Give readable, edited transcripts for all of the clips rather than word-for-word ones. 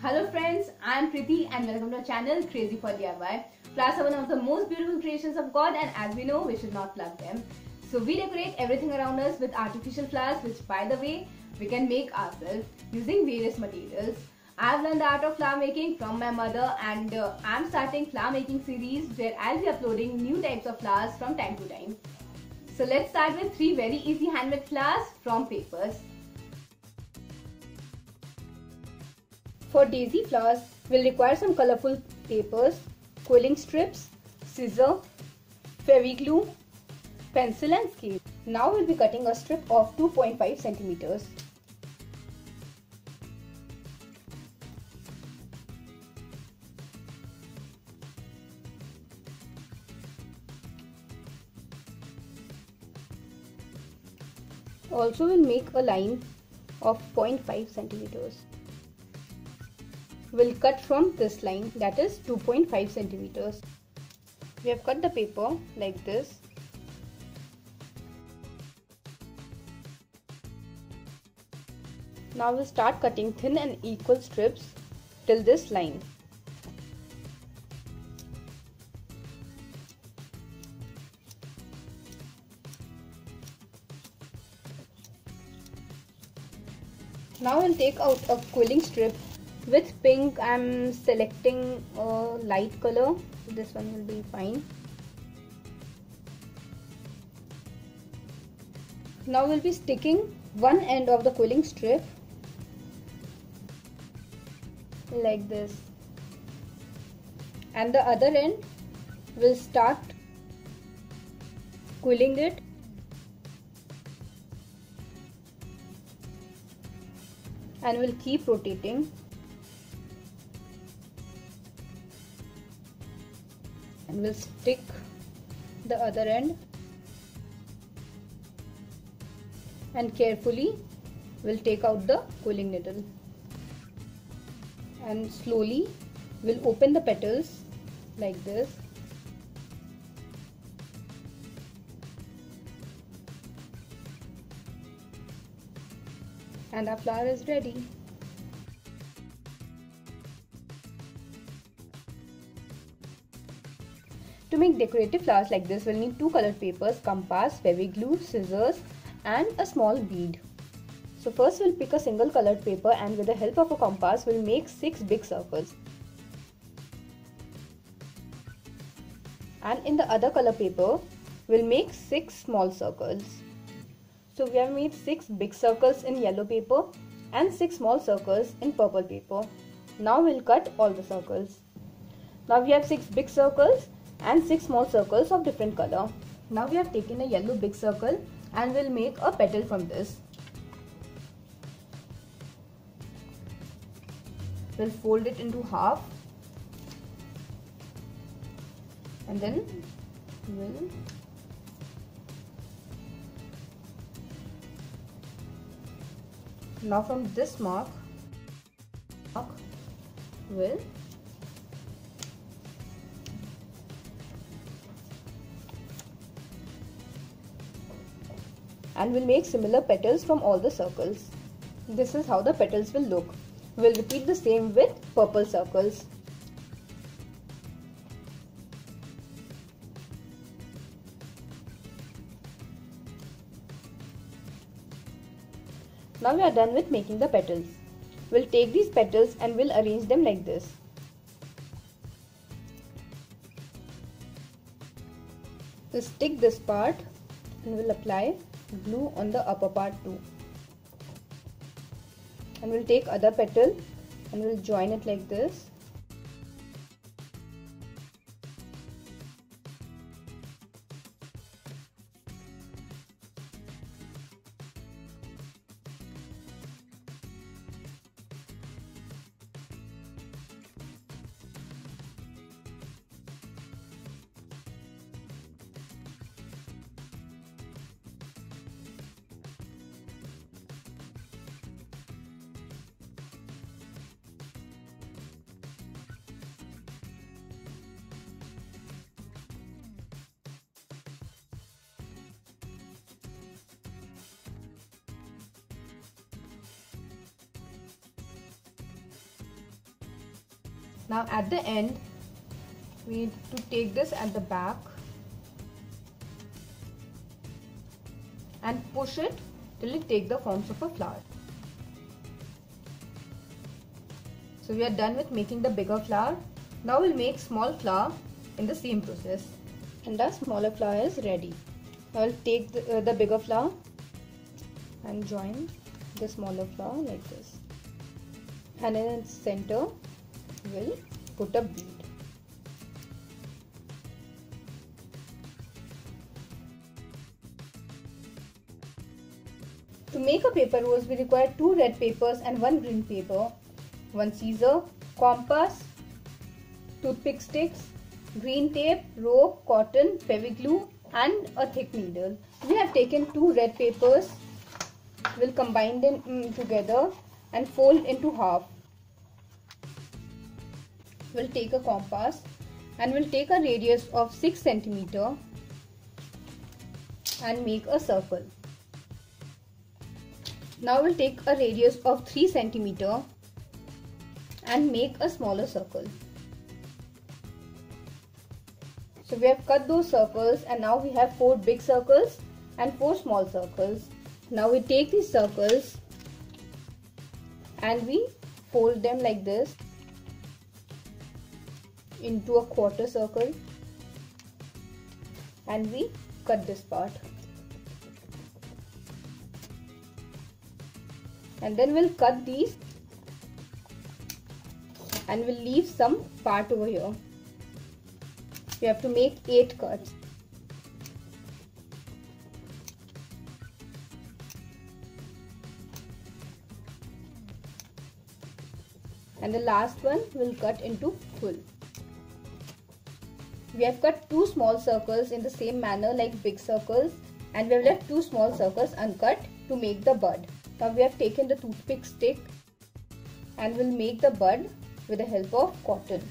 Hello friends, I am Preeti and welcome to our channel Crazy for DIY. Flowers are one of the most beautiful creations of God, and as we know, we should not pluck them. So we decorate everything around us with artificial flowers, which by the way, we can make ourselves using various materials. I have learned the art of flower making from my mother, and I am starting flower making series where I'll be uploading new types of flowers from time to time. So let's start with 3 very easy handmade flowers from papers. For daisy flowers, we'll require some colorful papers, quilling strips, scissor, fairy glue, pencil and scale. Now we'll be cutting a strip of 2.5 centimeters. Also, we'll make a line of 0.5 centimeters. We'll cut from this line, that is 2.5 centimeters. We have cut the paper like this. Now we'll start cutting thin and equal strips till this line. Now we'll take out a quilling strip. With pink, I'm selecting a light color. This one will be fine. Now we'll be sticking one end of the quilling strip like this, and the other end will start quilling it. And we'll keep rotating. And we'll stick the other end. And carefully we'll take out the quilling needle. And slowly we'll open the petals like this. And our flower is ready. To make decorative flowers like this, we'll need 2 colored papers, compass, fairy glue, scissors and a small bead. So first we'll pick a single colored paper, and with the help of a compass we'll make 6 big circles. And in the other color paper we'll make 6 small circles. So we have made 6 big circles in yellow paper and 6 small circles in purple paper. Now we'll cut all the circles. Now we have 6 big circles and 6 small circles of different color. Now we have taken a yellow big circle and we'll make a petal from this. We'll fold it into half and then we'll now from this mark we'll and we'll make similar petals from all the circles. This is how the petals will look. We'll repeat the same with purple circles. Now we are done with making the petals. We'll take these petals and we'll arrange them like this. We'll stick this part and we'll apply glue on the upper part too. And we'll take other petal and we'll join it like this. Now at the end, we need to take this at the back and push it till it takes the forms of a flower. So we are done with making the bigger flower. Now we'll make small flower in the same process. And the smaller flower is ready. I'll take the bigger flower and join the smaller flower like this. And in its center, we'll put a bead. To make a paper rose, we require 2 red papers and 1 green paper, 1 scissor, compass, toothpick sticks, green tape, rope, cotton, feviglue and a thick needle. We have taken 2 red papers. We'll combine them together and fold into half. We'll take a compass and we'll take a radius of 6 cm and make a circle. Now we'll take a radius of 3 cm and make a smaller circle. So we have cut those circles and now we have 4 big circles and 4 small circles. Now we take these circles and we fold them like this into a quarter circle and we cut this part. And then we'll cut these and we'll leave some part over here. We have to make 8 cuts. And the last one we'll cut into full. We have cut 2 small circles in the same manner like big circles and we have left 2 small circles uncut to make the bud. Now we have taken the toothpick stick and we'll make the bud with the help of cotton.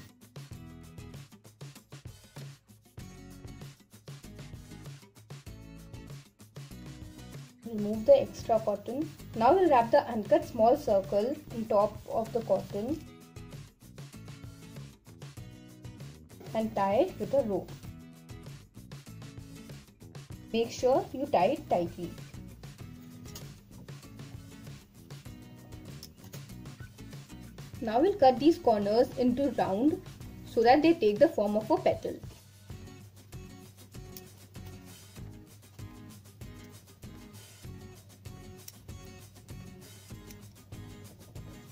Remove the extra cotton. Now we'll wrap the uncut small circle on top of the cotton and tie it with a rope. Make sure you tie it tightly. Now we'll cut these corners into round so that they take the form of a petal.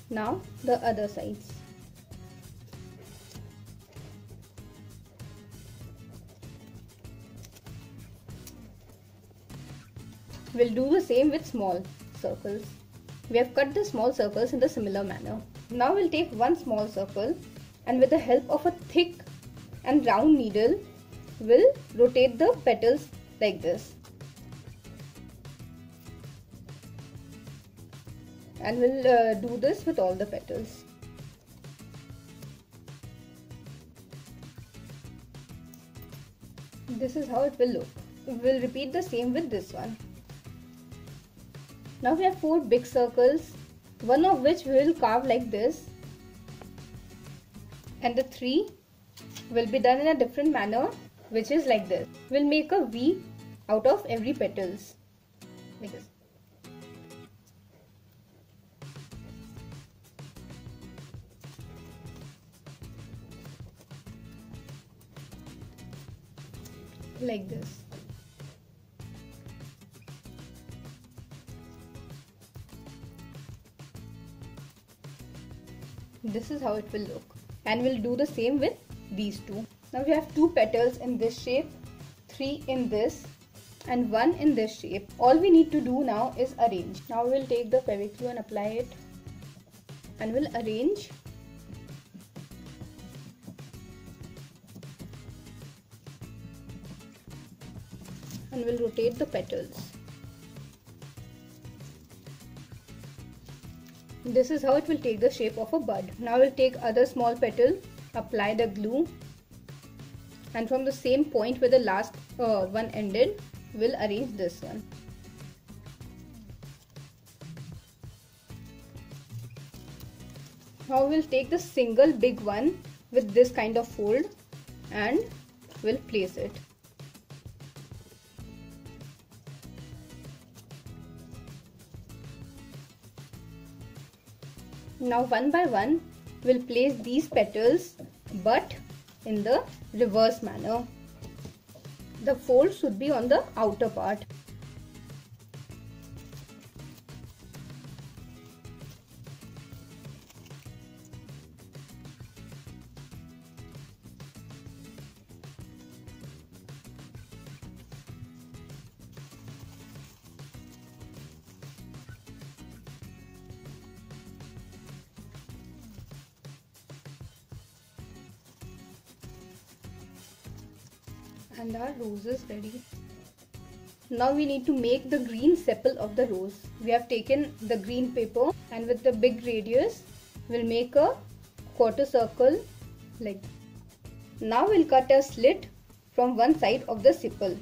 Now the other sides. We'll do the same with small circles. We have cut the small circles in the similar manner. Now we'll take one small circle and with the help of a thick and round needle, we'll rotate the petals like this. And we'll do this with all the petals. This is how it will look. We'll repeat the same with this one. Now we have 4 big circles, one of which we will carve like this, and the 3 will be done in a different manner, which is like this. We'll make a V out of every petals, like this. Like this. This is how it will look, and we'll do the same with these 2. Now we have 2 petals in this shape, 3 in this and 1 in this shape. All we need to do now is arrange. Now we'll take the feviglue and apply it and we'll arrange. And we'll rotate the petals. This is how it will take the shape of a bud. Now we'll take other small petal, apply the glue, and from the same point where the last one ended, we'll arrange this one. Now we'll take the single big one with this kind of fold and we'll place it. Now one by one we'll place these petals but in the reverse manner. The fold should be on the outer part. And our rose is ready. Now we need to make the green sepal of the rose. We have taken the green paper and with the big radius we'll make a quarter circle like this. Now we'll cut a slit from one side of the sepal,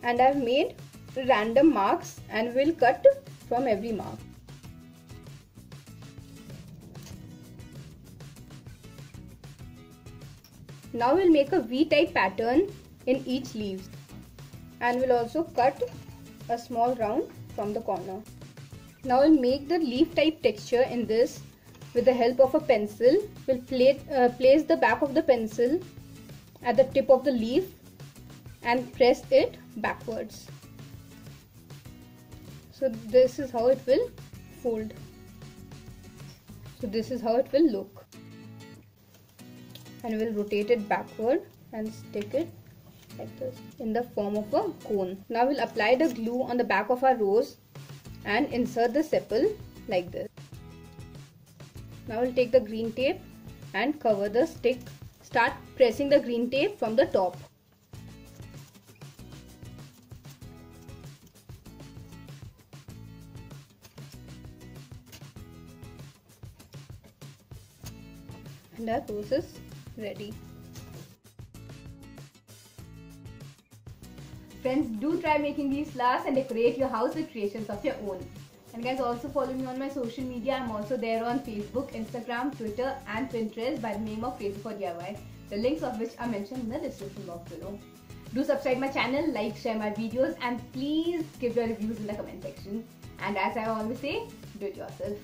and I've made random marks and we'll cut from every mark. Now we'll make a V-type pattern in each leaf, and we'll also cut a small round from the corner. Now we'll make the leaf type texture in this with the help of a pencil. We'll place the back of the pencil at the tip of the leaf and press it backwards. So this is how it will fold. So this is how it will look. And we'll rotate it backward and stick it like this in the form of a cone. Now we'll apply the glue on the back of our rose and insert the sepal like this. Now we'll take the green tape and cover the stick. Start pressing the green tape from the top. And our rose is ready. Friends, do try making these flowers and decorate your house with creations of your own. And guys, also follow me on my social media. I'm also there on Facebook, Instagram, Twitter and Pinterest by the name of Crazy for DIY. The links of which are mentioned in the description box below. Do subscribe my channel, like, share my videos and please give your reviews in the comment section. And as I always say, do it yourself.